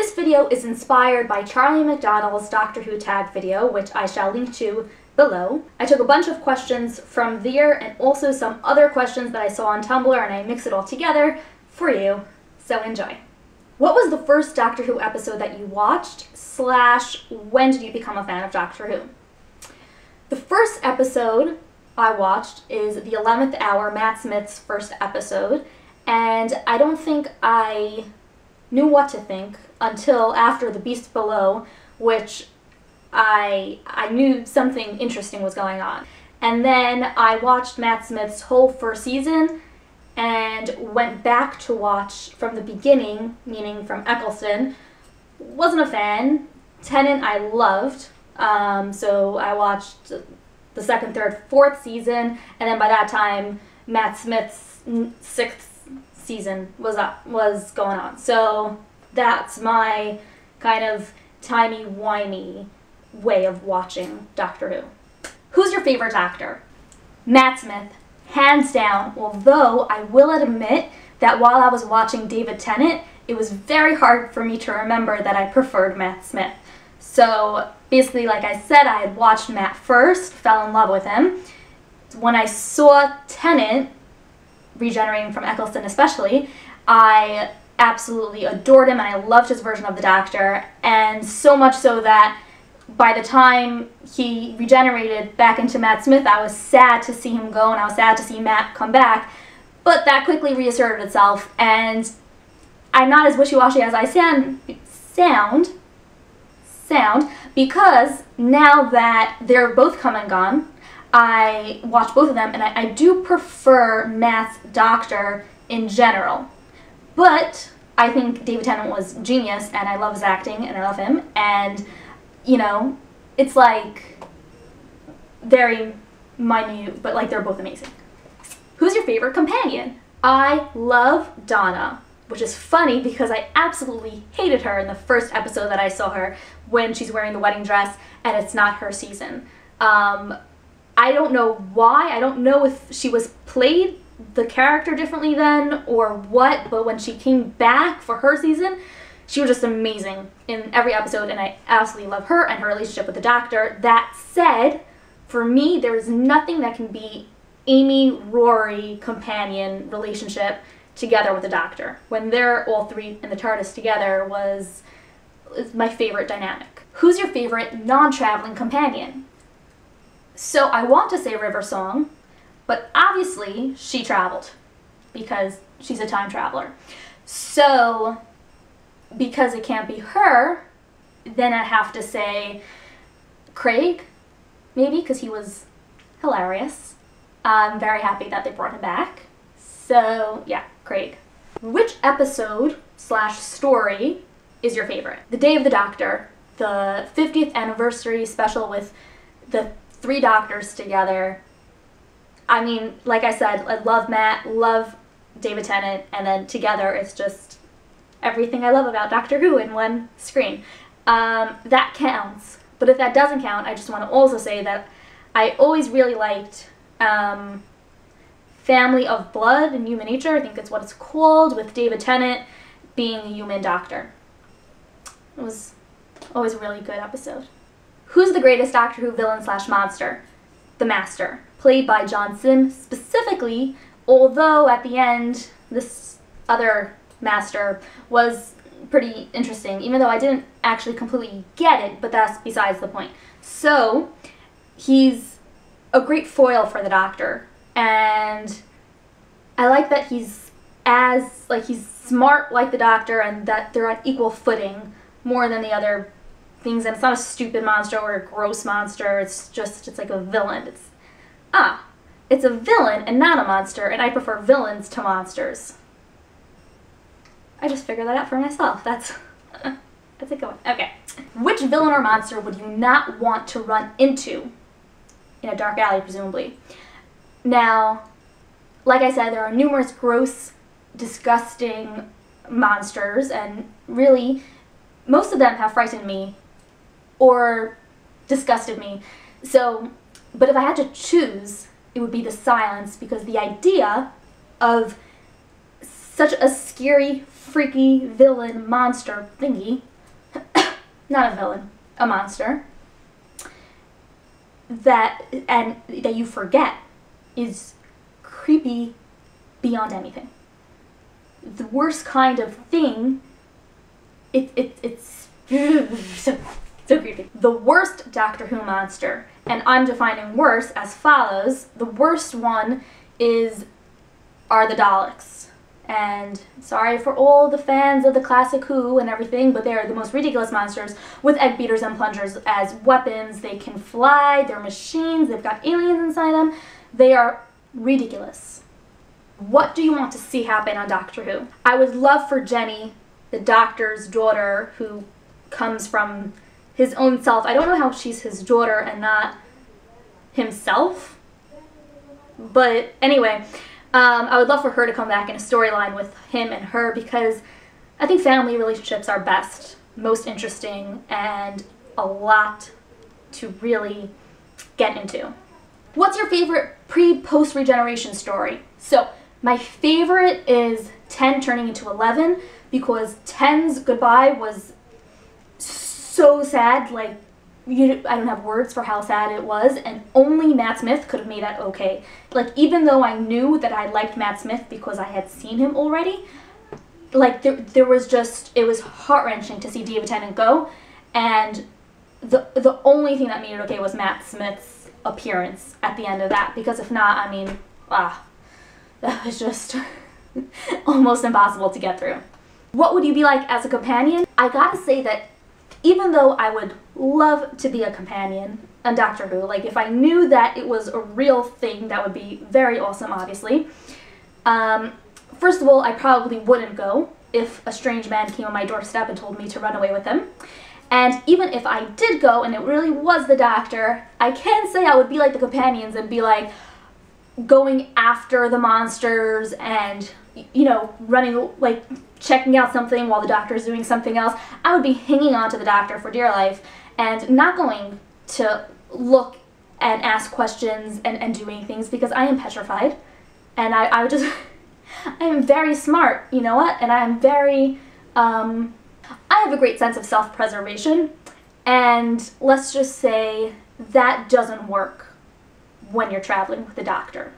This video is inspired by Charlie McDonald's Doctor Who tag video, which I shall link to below. I took a bunch of questions from there and also some other questions that I saw on Tumblr, and I mixed it all together for you, so enjoy. What was the first Doctor Who episode that you watched, / when did you become a fan of Doctor Who? The first episode I watched is the 11th Hour, Matt Smith's first episode, and I don't think I knew what to think until after The Beast Below, which I knew something interesting was going on. And then I watched Matt Smith's whole first season and went back to watch from the beginning, meaning from Eccleston. Wasn't a fan. Tennant I loved, so I watched the second, third, fourth season, and then by that time Matt Smith's sixth season was going on. So that's my kind of timey-wimey way of watching Doctor Who. Who's your favorite Doctor? Matt Smith, hands down, although I will admit that while I was watching David Tennant, it was very hard for me to remember that I preferred Matt Smith. So basically, like I said, I had watched Matt first, fell in love with him. When I saw Tennant, regenerating from Eccleston especially, I absolutely adored him and I loved his version of the Doctor, and so much so that by the time he regenerated back into Matt Smith, I was sad to see him go and I was sad to see Matt come back, but that quickly reasserted itself, and I'm not as wishy-washy as I sound, because now that they're both come and gone, I watch both of them, and I do prefer Matt's Doctor in general. But I think David Tennant was genius, and I love his acting, and I love him, and, you know, it's like very minute, but like they're both amazing. Who's your favorite companion? I love Donna, which is funny because I absolutely hated her in the first episode that I saw her when she's wearing the wedding dress, and it's not her season. I don't know why. I don't know if she was played the character differently then or what, but when she came back for her season, she was just amazing in every episode, and I absolutely love her and her relationship with the Doctor. That said, for me, there is nothing that can be Amy-Rory companion relationship together with the Doctor. When they're all three in the TARDIS together is my favorite dynamic. Who's your favorite non-traveling companion? So I want to say River Song, but obviously she traveled because she's a time traveler. So because it can't be her, then I'd have to say Craig, maybe, because he was hilarious. I'm very happy that they brought him back. So yeah, Craig. Which episode / story is your favorite? The Day of the Doctor, the 50th anniversary special with the 3 Doctors together. I mean, like I said, I love Matt, love David Tennant, and then together it's just everything I love about Doctor Who in one screen. That counts. But if that doesn't count, I just want to also say that I always really liked Family of Blood and Human Nature, I think that's what it's called, with David Tennant being a human doctor. It was always a really good episode. Who's the greatest Doctor Who villain / monster? The Master, played by John Simm specifically, although at the end this other Master was pretty interesting, even though I didn't actually completely get it, but that's besides the point. So he's a great foil for the Doctor, and I like that he's smart like the Doctor, and that they're on equal footing more than the other things, and it's not a stupid monster or a gross monster, it's like a villain. It's a villain and not a monster, and I prefer villains to monsters. I just figured that out for myself. That's a good one. Okay. Which villain or monster would you not want to run into? In a dark alley, presumably. Now, like I said, there are numerous gross, disgusting monsters, and really, most of them have frightened me or disgusted me. So, but if I had to choose, it would be the Silence, because the idea of such a scary, freaky villain monster thingy not a villain, a monster, that you forget is creepy beyond anything. The worst kind of thing, it's so creepy. The worst Doctor Who monster, and I'm defining worse as follows. The worst one are the Daleks. And sorry for all the fans of the classic Who and everything, but they're the most ridiculous monsters with egg beaters and plungers as weapons. They can fly, they're machines, they've got aliens inside them. They are ridiculous. What do you want to see happen on Doctor Who? I would love for Jenny, the Doctor's daughter, who comes from his own self. I don't know how she's his daughter and not himself. But anyway, I would love for her to come back in a storyline with him and her, because I think family relationships are best, most interesting, and a lot to really get into. What's your favorite pre-post regeneration story? So my favorite is 10 turning into 11, because 10's goodbye was so sad. Like, I don't have words for how sad it was, and only Matt Smith could have made that okay. Like, even though I knew that I liked Matt Smith because I had seen him already, like, there was just, it was heart-wrenching to see David Tennant go, and the only thing that made it okay was Matt Smith's appearance at the end of that, because if not, I mean, that was just almost impossible to get through. What would you be like as a companion? I gotta say that even though I would love to be a companion on Doctor Who, like if I knew that it was a real thing, that would be very awesome, obviously. First of all, I probably wouldn't go if a strange man came on my doorstep and told me to run away with him. And even if I did go and it really was the Doctor, I can't say I would be like the companions and be like going after the monsters and, you know, running, like checking out something while the Doctor's doing something else. I would be hanging on to the Doctor for dear life and not going to look and ask questions and doing things, because I am petrified. And I would just, I am very smart, you know what? And I am very, I have a great sense of self-preservation. And let's just say that doesn't work when you're traveling with the Doctor.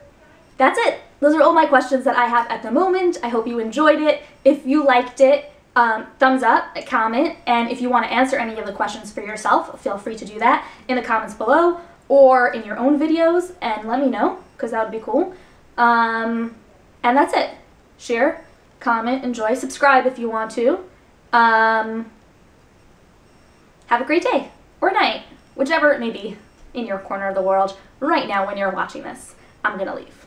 That's it. Those are all my questions that I have at the moment. I hope you enjoyed it. If you liked it, thumbs up, comment, and if you want to answer any of the questions for yourself, feel free to do that in the comments below or in your own videos, and let me know, because that would be cool. And that's it. Share, comment, enjoy, subscribe if you want to. Have a great day or night, whichever it may be in your corner of the world right now when you're watching this. I'm gonna leave.